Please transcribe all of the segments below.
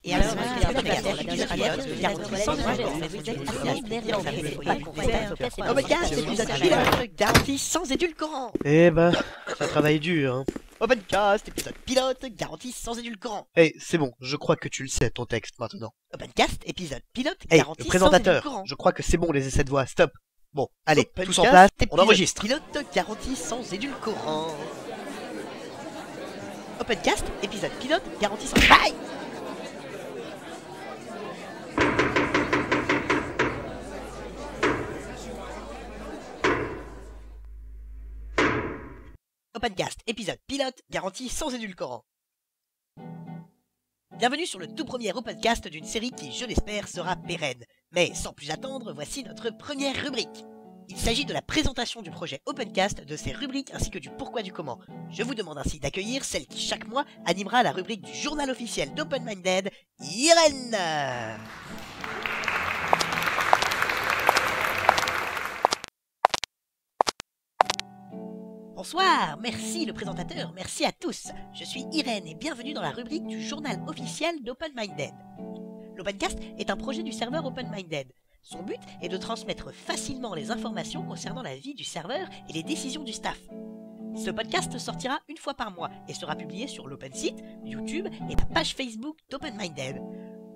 Et alors, Opencast, épisode pilote, garantie sans édulcorant. Eh ben, ça travaille dur, hein. Opencast, épisode pilote, garantie sans édulcorant. Eh, c'est bon, je crois que tu le sais, ton texte, maintenant. Opencast, épisode pilote, Eh, garantie le sans présentateur, édulcorant. je crois que c'est bon les essais de voix, stop. Bon, allez, tous Opencast, en place, on épisode enregistre. Pilote, garantie sans édulcorant. Opencast, épisode pilote, garantie sans... Bye. Opencast, épisode pilote, garantie sans édulcorant. Bienvenue sur le tout premier Opencast d'une série qui, je l'espère, sera pérenne. Mais sans plus attendre, voici notre première rubrique. Il s'agit de la présentation du projet Opencast, de ses rubriques ainsi que du pourquoi du comment. Je vous demande ainsi d'accueillir celle qui, chaque mois, animera la rubrique du journal officiel d'Open Minded, Irène. Bonsoir, merci le présentateur, merci à tous. Je suis Irène et bienvenue dans la rubrique du journal officiel d'Open Minded. L'Opencast est un projet du serveur Open Minded. Son but est de transmettre facilement les informations concernant la vie du serveur et les décisions du staff. Ce podcast sortira une fois par mois et sera publié sur l'OpenSite, YouTube et la page Facebook d'Open Minded.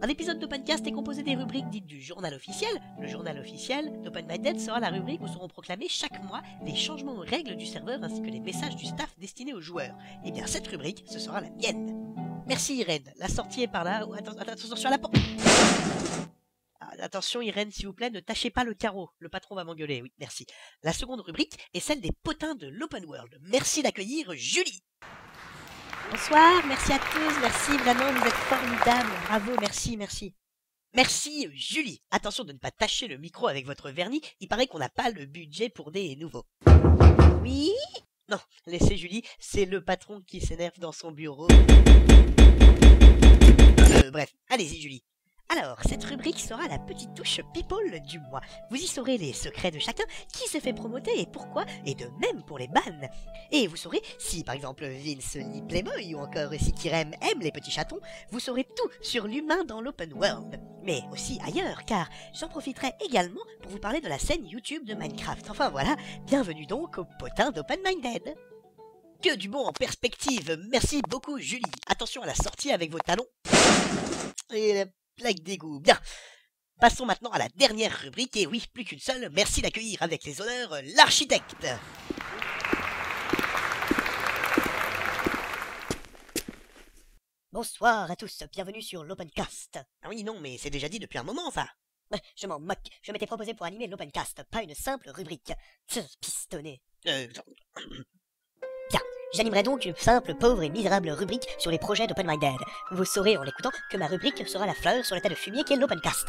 Un épisode d'Opencast est composé des rubriques dites du journal officiel. Le journal officiel d'Open Minded sera la rubrique où seront proclamés chaque mois les changements aux règles du serveur ainsi que les messages du staff destinés aux joueurs. Et bien cette rubrique, ce sera la mienne. Merci Irène, la sortie est par là. Oh, attention à la porte. Attention Irène, s'il vous plaît, ne tâchez pas le carreau. Le patron va m'engueuler, oui, merci. La seconde rubrique est celle des potins de l'Open World. Merci d'accueillir Julie. Bonsoir, merci à tous, merci, vraiment, vous êtes formidables, bravo, merci. Merci Julie. Attention de ne pas tâcher le micro avec votre vernis, il paraît qu'on n'a pas le budget pour des nouveaux. Oui? Non, laissez Julie, c'est le patron qui s'énerve dans son bureau. Bref, allez-y Julie. Alors, cette rubrique sera la petite touche people du mois. Vous y saurez les secrets de chacun, qui se fait promoter et pourquoi, et de même pour les bans. Et vous saurez si, par exemple, Vince lit Playboy ou encore si Kirem aime les petits chatons, vous saurez tout sur l'humain dans l'open world. Mais aussi ailleurs, car j'en profiterai également pour vous parler de la scène YouTube de Minecraft. Enfin voilà, bienvenue donc au potin d'Open Minded. Que du bon en perspective, merci beaucoup Julie. Attention à la sortie avec vos talons. Et plaque d'égout. Bien. Passons maintenant à la dernière rubrique, et oui, plus qu'une seule, merci d'accueillir avec les honneurs l'architecte. Bonsoir à tous, bienvenue sur l'Opencast. Ah oui, non, mais c'est déjà dit depuis un moment, ça. Je m'en moque, je m'étais proposé pour animer l'Opencast, pas une simple rubrique. Pistonné. Bien, j'animerai donc une simple, pauvre et misérable rubrique sur les projets d'Open Minded. Vous saurez en l'écoutant que ma rubrique sera la fleur sur le tas de fumier qu'est l'Opencast.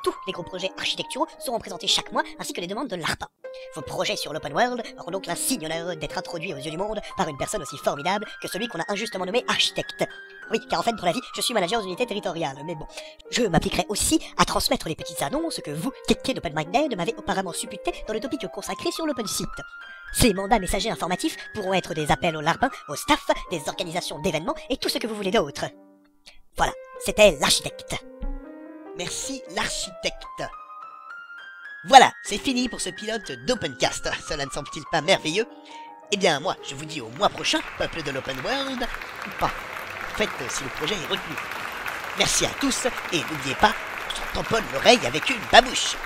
Tous les gros projets architecturaux seront présentés chaque mois, ainsi que les demandes de l'ARPA. Vos projets sur l'Open World auront donc l'insigne honneur d'être introduits aux yeux du monde par une personne aussi formidable que celui qu'on a injustement nommé architecte. Oui, car en fait, dans la vie, je suis manager d'unité territoriale, mais bon. Je m'appliquerai aussi à transmettre les petites annonces que vous, kékés d'Open Minded, m'avez auparavant supputées dans le topic consacré sur l'Open Site. Ces mandats messagers informatifs pourront être des appels aux larbins, au staff, des organisations d'événements et tout ce que vous voulez d'autre. Voilà, c'était l'architecte. Merci l'architecte. Voilà, c'est fini pour ce pilote d'Opencast. Cela ne semble-t-il pas merveilleux? Eh bien, moi, je vous dis au mois prochain, peuple de l'Open World, ou pas. En fait, si le projet est retenu. Merci à tous, et n'oubliez pas, on tamponne l'oreille avec une babouche.